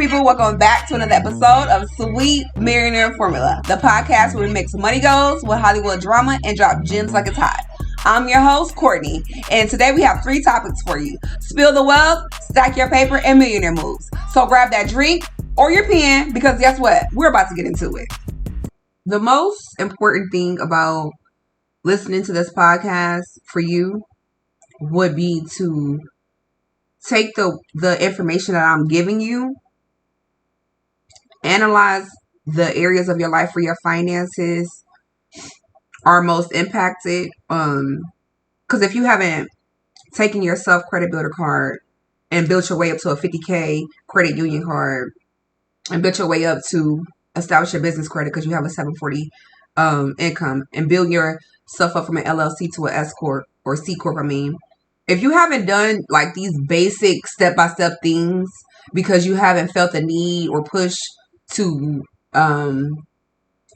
people, welcome back to another episode of Sweet Millionaire Formula, the podcast where we mix money goals with Hollywood drama and drop gems like it's hot. I'm your host, Courtney, and today we have 3 topics for you. Spill the wealth, stack your paper, and millionaire moves. So grab that drink or your pen, because guess what? We're about to get into it. The most important thing about listening to this podcast for you would be to take the information that I'm giving you, analyze the areas of your life where your finances are most impacted. Because if you haven't taken your self credit builder card and built your way up to a 50K credit union card and built your way up to establish your business credit because you have a 740 income and build yourself up from an LLC to an S corp or C corp, if you haven't done like these basic step-by-step things because you haven't felt the need or push to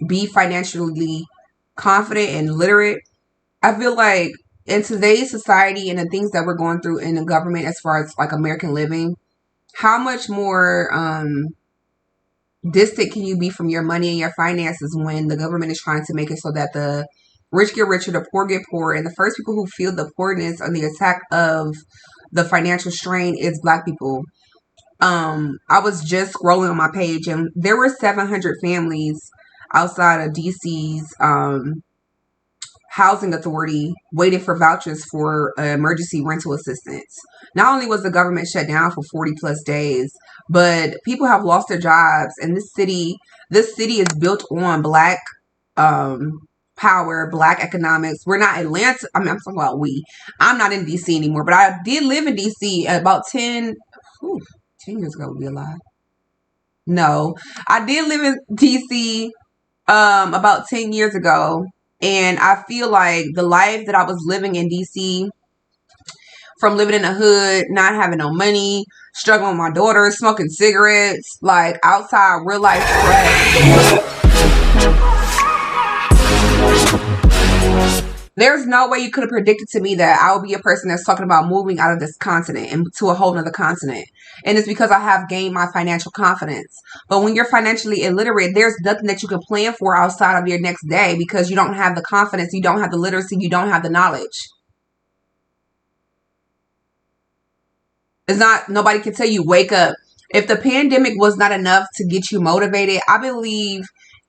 be financially confident and literate, I feel like in today's society and the things that we're going through in the government as far as like American living, how much more distant can you be from your money and your finances when the government is trying to make it so that the rich get richer, the poor get poorer, and the first people who feel the poorness and the attack of the financial strain is Black people. I was just scrolling on my page, and there were 700 families outside of DC's housing authority waiting for vouchers for emergency rental assistance. Not only was the government shut down for 40 plus days, but people have lost their jobs, and this city is built on Black power, Black economics. We're not Atlanta. I'm talking about we. I'm not in DC anymore, but I did live in DC about 10 years ago would be a lie. No, I did live in DC about 10 years ago, and I feel like the life that I was living in DC, from living in the hood, not having no money, struggling with my daughter, smoking cigarettes, like outside real life stress. There's no way you could have predicted to me that I would be a person that's talking about moving out of this continent and to a whole nother continent. And it's because I have gained my financial confidence. But when you're financially illiterate, there's nothing that you can plan for outside of your next day because you don't have the confidence, you don't have the literacy, you don't have the knowledge. It's not, nobody can tell you, wake up. If the pandemic was not enough to get you motivated, I believe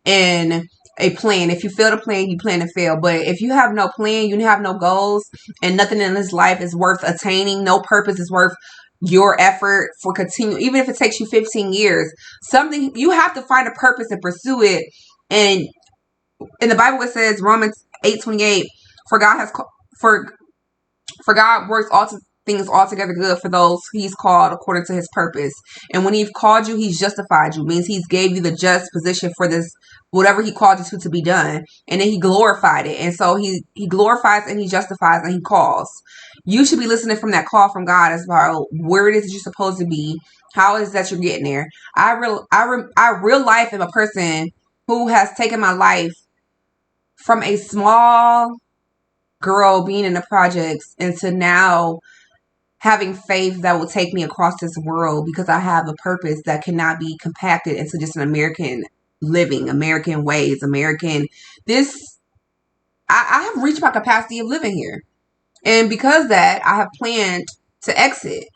in a plan. If you fail to plan, you plan to fail. But if you have no plan, you have no goals, and nothing in this life is worth attaining, no purpose is worth your effort for continue, even if it takes you 15 years, something, you have to find a purpose and pursue it. And in the Bible, it says, Romans 8:28, for God works all things altogether good for those he's called according to his purpose. And when he's called you, he's justified you, means he's gave you the just position for this, whatever he called you to be done. And then he glorified it. And so he glorifies and he justifies and he calls. You should be listening from that call from God as far as where it is that you're supposed to be, how it is that you're getting there. I real life am a person who has taken my life from a small girl being in the projects into now having faith that will take me across this world because I have a purpose that cannot be compacted into just an American living, American ways, I have reached my capacity of living here. And because of that, I have planned to exit.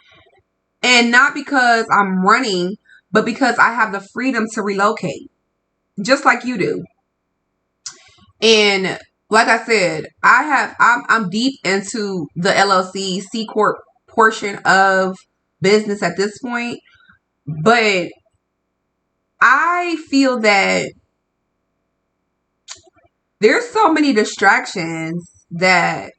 And not because I'm running, but because I have the freedom to relocate, just like you do. And like I said, I'm deep into the LLC C Corp portion of business at this point, but I feel that there's so many distractions that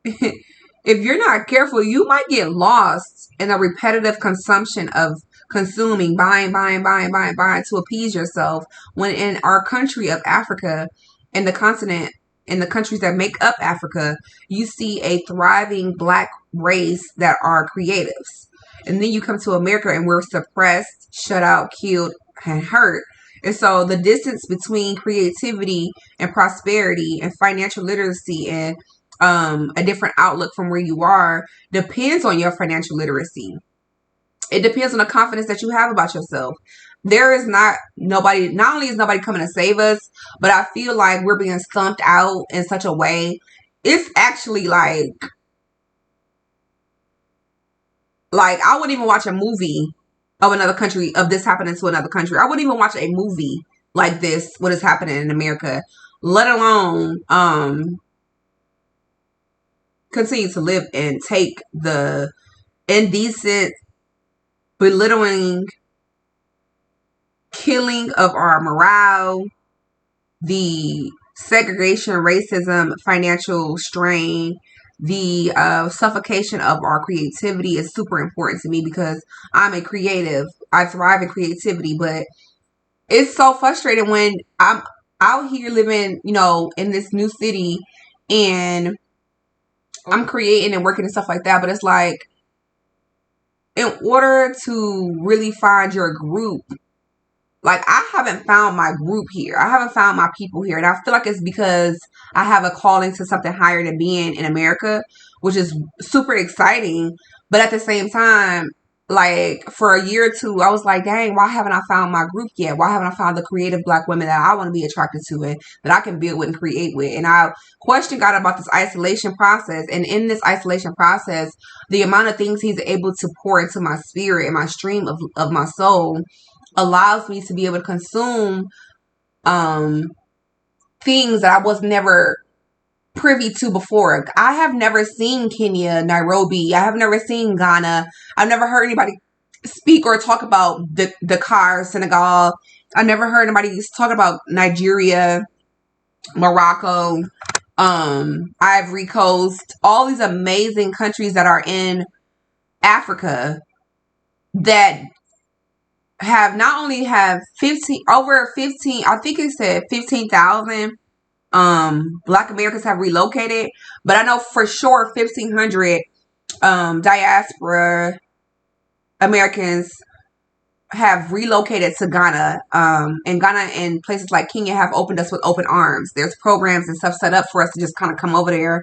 if you're not careful, you might get lost in a repetitive consumption of consuming, buying to appease yourself, when in our country of Africa and the continent, in the countries that make up Africa, you see a thriving Black race that are creatives. And then you come to America and we're suppressed, shut out, killed, and hurt. And so the distance between creativity and prosperity and financial literacy and a different outlook from where you are depends on your financial literacy. It depends on the confidence that you have about yourself. There is not nobody, not only is nobody coming to save us, but I feel like we're being stumped out in such a way. It's actually like I wouldn't even watch a movie of another country, of this happening to another country. I wouldn't even watch a movie like this, what is happening in America, let alone continue to live and take the indecent, belittling, killing of our morale, the segregation, racism, financial strain, the suffocation of our creativity is super important to me because I'm a creative. I thrive in creativity, but it's so frustrating when I'm out here living, in this new city and I'm creating and working and stuff like that. But it's like, in order to really find your group, like I haven't found my group here. I haven't found my people here. And I feel like it's because I have a calling to something higher than being in America, which is super exciting. But at the same time, like for a year or two, I was like, dang, why haven't I found my group yet? Why haven't I found the creative black women that I want to be attracted to and that I can build with and create with? And I questioned God about this isolation process. And in this isolation process, the amount of things he's able to pour into my spirit and my stream of my soul allows me to be able to consume um things that I was never privy to before. I have never seen Kenya, Nairobi. I have never seen Ghana. I've never heard anybody speak or talk about Dakar, Senegal. I never heard anybody talk about Nigeria, Morocco, Ivory Coast, all these amazing countries that are in Africa that have not only have 15 over 15, I think it said 15,000 black Americans have relocated, but I know for sure 1,500 diaspora Americans have relocated to Ghana. And Ghana and places like Kenya have opened us with open arms. There's programs and stuff set up for us to just kind of come over there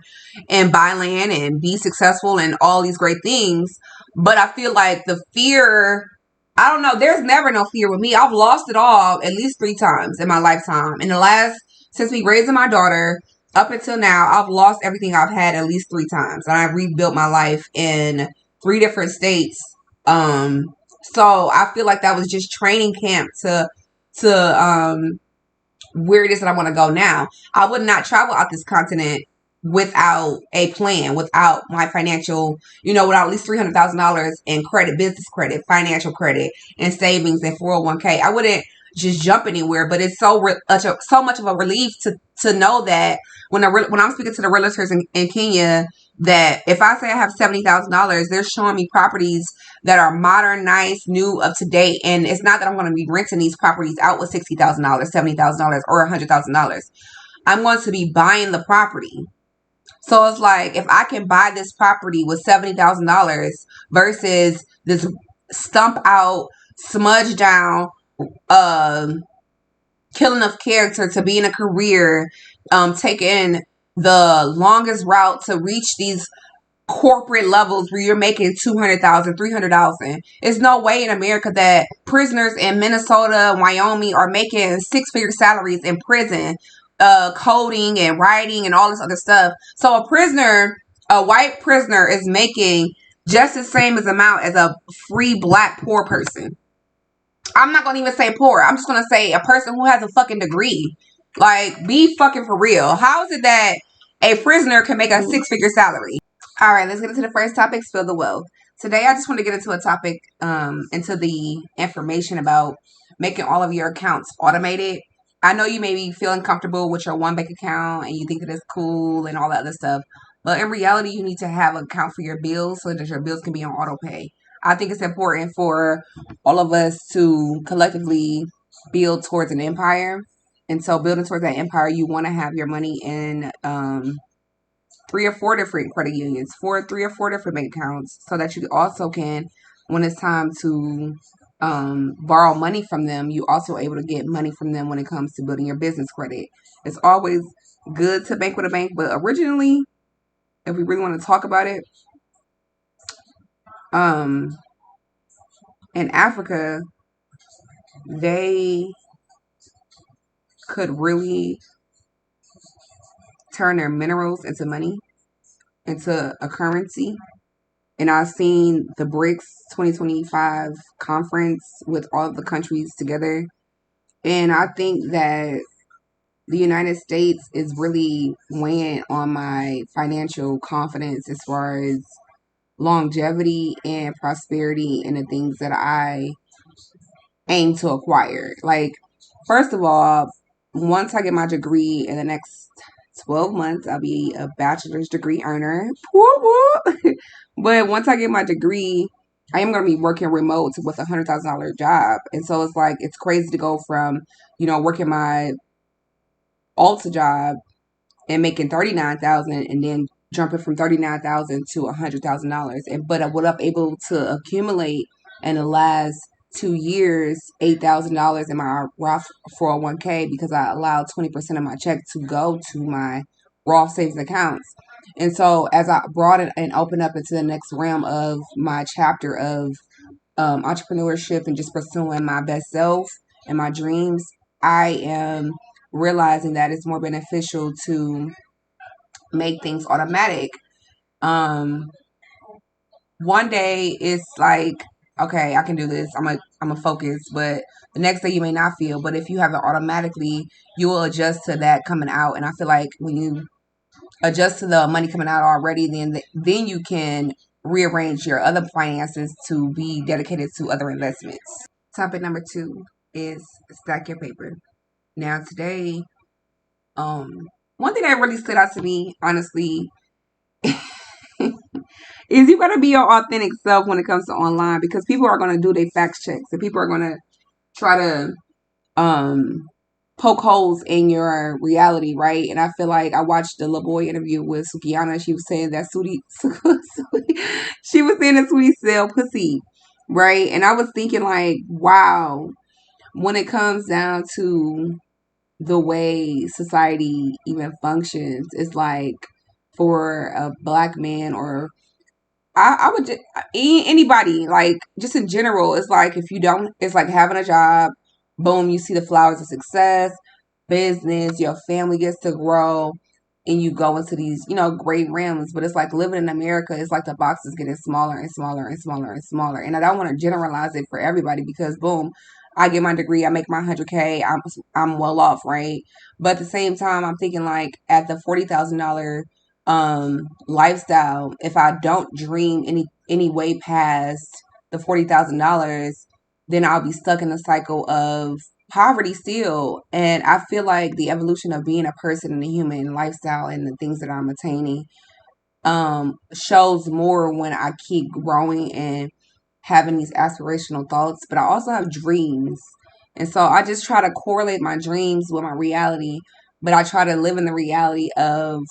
and buy land and be successful and all these great things. But I feel like the fear, I don't know, there's never no fear with me. I've lost it all at least 3 times in my lifetime. In the last, since me raising my daughter up until now, I've lost everything I've had at least 3 times. And I've rebuilt my life in 3 different states. So I feel like that was just training camp to where it is that I want to go now. I would not travel out this continent without a plan, without my financial, without at least $300,000 in credit, business credit, financial credit, and savings and 401k. I wouldn't just jump anywhere, but it's so much of a relief to know that when I'm speaking to the realtors in Kenya, that if I say I have $70,000, they're showing me properties that are modern, nice, new, up to date. And it's not that I'm going to be renting these properties out with $60,000, $70,000, or $100,000. I'm going to be buying the property. So it's like, if I can buy this property with $70,000 versus this stump out, smudge down, killing of character to be in a career, taking the longest route to reach these corporate levels where you're making 200,000, 300,000. There's no way in America that prisoners in Minnesota, Wyoming are making 6-figure salaries in prison, coding and writing and all this other stuff. So a white prisoner is making just the same as amount as a free black poor person. I'm not gonna even say poor. I'm just gonna say a person who has a fucking degree. Like, be fucking for real. How is it that a prisoner can make a 6-figure salary? All right, let's get into the first topic, spill the wealth. Today, I just want to get into a topic, into the information about making all of your accounts automated. I know you may be feeling comfortable with your one bank account and you think that it's cool and all that other stuff. But in reality, you need to have an account for your bills so that your bills can be on auto pay. I think it's important for all of us to collectively build towards an empire. And so building towards that empire, you want to have your money in 3 or 4 different credit unions, 3 or 4 different bank accounts, so that you also can, when it's time to borrow money from them, you also able to get money from them when it comes to building your business credit. It's always good to bank with a bank, but originally, if we really want to talk about it, In Africa, they could really turn their minerals into money, into a currency. And I've seen the BRICS 2025 conference with all the countries together. And I think that the United States is really weighing on my financial confidence as far as longevity and prosperity and the things that I aim to acquire. Like, first of all, once I get my degree in the next 12 months, I'll be a bachelor's degree earner. Woo woo. But once I get my degree, I am going to be working remote with a $100,000 job. And so it's like, it's crazy to go from, working my Alta job and making 39,000 and then jumping from 39,000 to $100,000. And but what I'm able to accumulate in the last 2 years, $8,000 in my Roth 401k because I allowed 20% of my check to go to my Roth savings accounts. And so as I brought it and opened up into the next realm of my chapter of entrepreneurship and just pursuing my best self and my dreams, I am realizing that it's more beneficial to make things automatic. Um, one day it's like, okay, I can do this. I'm a focus, but the next day you may not feel. But if you have it automatically, you will adjust to that coming out. And I feel like when you adjust to the money coming out already, then you can rearrange your other finances to be dedicated to other investments. Topic number 2 is stack your paper. Now today, um, one thing that really stood out to me, honestly, is you gotta be your authentic self when it comes to online because people are gonna do their fact checks and people are gonna try to um poke holes in your reality, right? And I feel like I watched the LaBoy interview with Sukiana. She was saying that she was saying that Sweetie sell pussy, right? And I was thinking like, wow, when it comes down to the way society even functions, it's like for a black man or I would just, anybody like just in general. It's like if you don't, it's like having a job. Boom, you see the flowers of success, business. Your family gets to grow, and you go into these great realms. But it's like living in America. It's like the box is getting smaller and smaller and smaller and smaller. And I don't want to generalize it for everybody because boom, I get my degree, I make my 100K, I'm well off, right? But at the same time, I'm thinking like at the $40,000 lifestyle, if I don't dream any way past the $40,000, then I'll be stuck in a cycle of poverty still. And I feel like the evolution of being a person in the human lifestyle and the things that I'm attaining shows more when I keep growing and having these aspirational thoughts, but I also have dreams. And so I just try to correlate my dreams with my reality, but I try to live in the reality of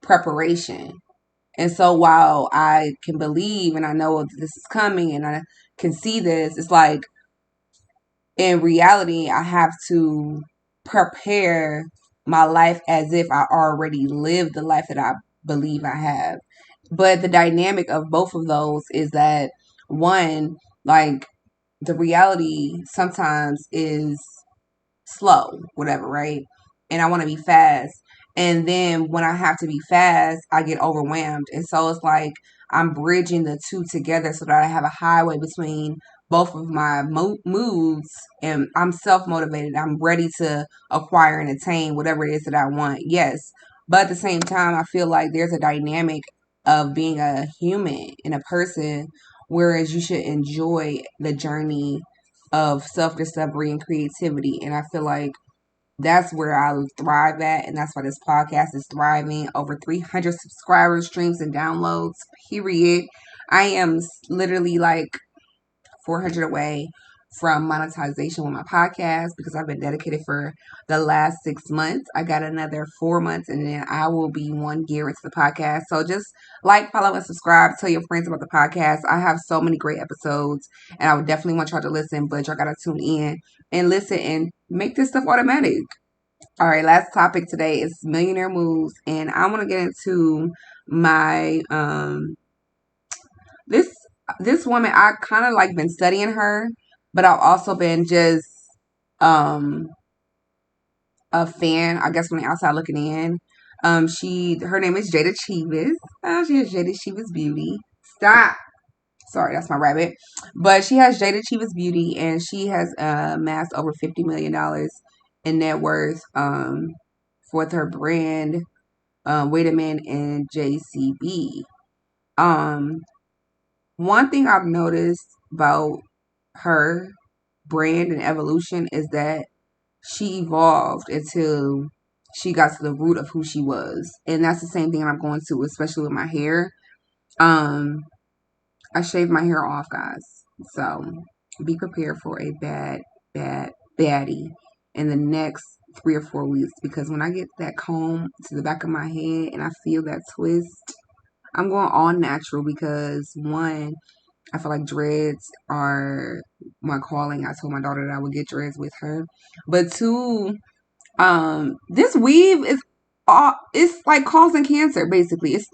preparation. And so while I can believe and I know that this is coming and I can see this, it's like in reality, I have to prepare my life as if I already lived the life that I believe I have. But the dynamic of both of those is that one, like the reality sometimes is slow, whatever, right? And I want to be fast. And then when I have to be fast, I get overwhelmed. And so it's like I'm bridging the two together so that I have a highway between both of my moods and I'm self motivated. I'm ready to acquire and attain whatever it is that I want. Yes. But at the same time, I feel like there's a dynamic of being a human and a person, whereas you should enjoy the journey of self discovery and creativity. And I feel like that's where I thrive at. And that's why this podcast is thriving. Over 300 subscribers, streams, and downloads, period. I am literally like 400 away from monetization with my podcast because I've been dedicated for the last 6 months. I got another 4 months and then I will be 1 year into the podcast. So just like, follow, and subscribe. Tell your friends about the podcast. I have so many great episodes and I would definitely want y'all to listen, but y'all got to tune in and listen and make this stuff automatic. All right, last topic today is millionaire moves, and I want to get into my this this woman, I kind of like been studying her, but I've also been just um a fan, I guess, from the outside looking in. Her name is Jada Chivas. She has Jada Chivas Beauty. Stop. Sorry, that's my rabbit. But she has Jada Chivas Beauty, and she has amassed over $50 million in net worth with her brand, Wait a Minute and JCB. Um, One thing I've noticed about her brand and evolution is that she evolved until she got to the root of who she was. And that's the same thing I'm going to, especially with my hair. Um, I shaved my hair off, guys. So be prepared for a baddie in the next 3 or 4 weeks, because when I get that comb to the back of my head and I feel that twist, I'm going all natural because one, I feel like dreads are my calling. I told my daughter that I would get dreads with her. But two, this weave is it's like causing cancer, basically. It's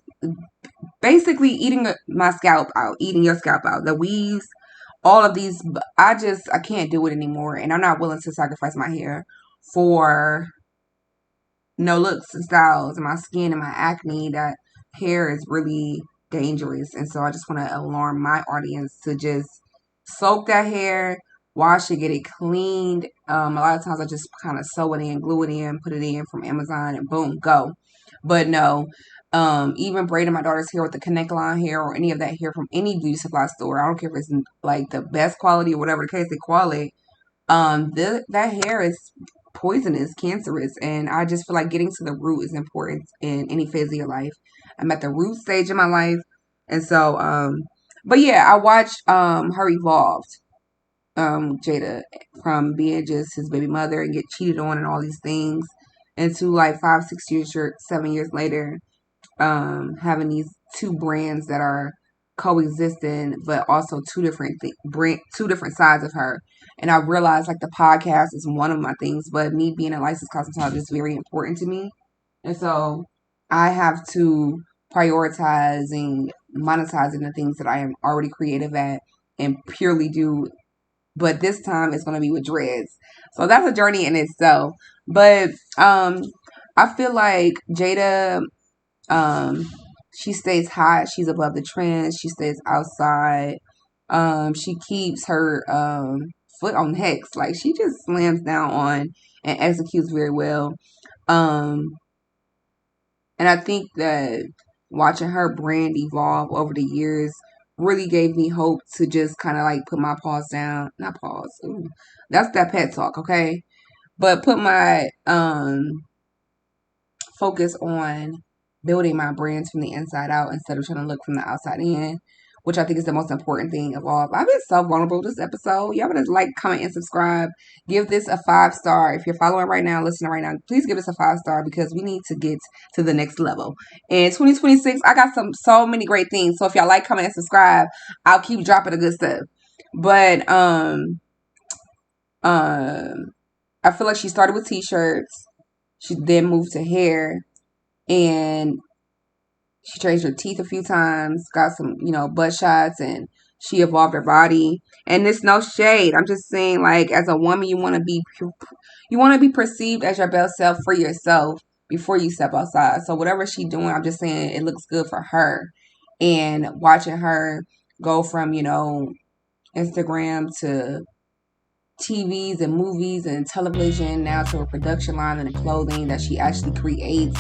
basically eating my scalp out, eating your scalp out. The weaves, all of these, I can't do it anymore, and I'm not willing to sacrifice my hair for no looks and styles and my skin and my acne. That hair is really dangerous, and so I just want to alarm my audience to just soak that hair, wash it, get it cleaned. A lot of times I just kind of sew it in, glue it in, put it in from Amazon, and boom, go. But no, even braiding my daughter's hair with the connect line hair or any of that hair from any beauty supply store, I don't care if it's like the best quality or whatever the case they call it. That hair is poisonous, cancerous, and I just feel like getting to the root is important in any phase of your life. I'm at the root stage of my life, and so but yeah, I watched her evolve, Jada, from being just his baby mother and get cheated on and all these things, into like 5, 6 years, 7 years later, having these two brands that are coexisting, but also two different sides of her. And I realized like the podcast is one of my things, but me being a licensed cosmetologist is very important to me, and so I have to prioritizing monetizing the things that I am already creative at and purely do. But this time it's going to be with dreads, so that's a journey in itself. But I feel like Jada, um, she stays hot. She's above the trends. She stays outside. She keeps her foot on hex. Like she just slams down on and executes very well. Um, and I think that watching her brand evolve over the years really gave me hope to just kind of like put my paws down. Not paws. Ooh, that's that pet talk, okay? But put my focus on building my brands from the inside out instead of trying to look from the outside in, which I think is the most important thing of all. I've been so vulnerable this episode. Y'all better like, comment, and subscribe. Give this a 5-star. If you're following right now, listening right now, please give us a 5-star because we need to get to the next level. In 2026, I got so many great things. So if y'all like, comment, and subscribe, I'll keep dropping the good stuff. But I feel like she started with t-shirts. She then moved to hair, and she changed her teeth a few times, got some, butt shots, and she evolved her body. And it's no shade. I'm just saying, like, as a woman, you want to be perceived as your best self for yourself before you step outside. So whatever she's doing, I'm just saying it looks good for her. And watching her go from, Instagram to TVs and movies and television, now to a production line and clothing that she actually creates,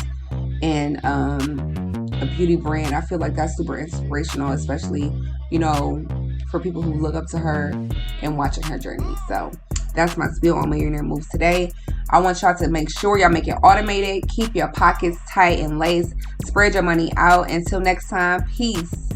and a beauty brand. I feel like that's super inspirational, especially, for people who look up to her and watching her journey. So that's my spiel on Millionaire Moves today. I want y'all to make sure y'all make it automated. Keep your pockets tight and laced. Spread your money out. Until next time, peace.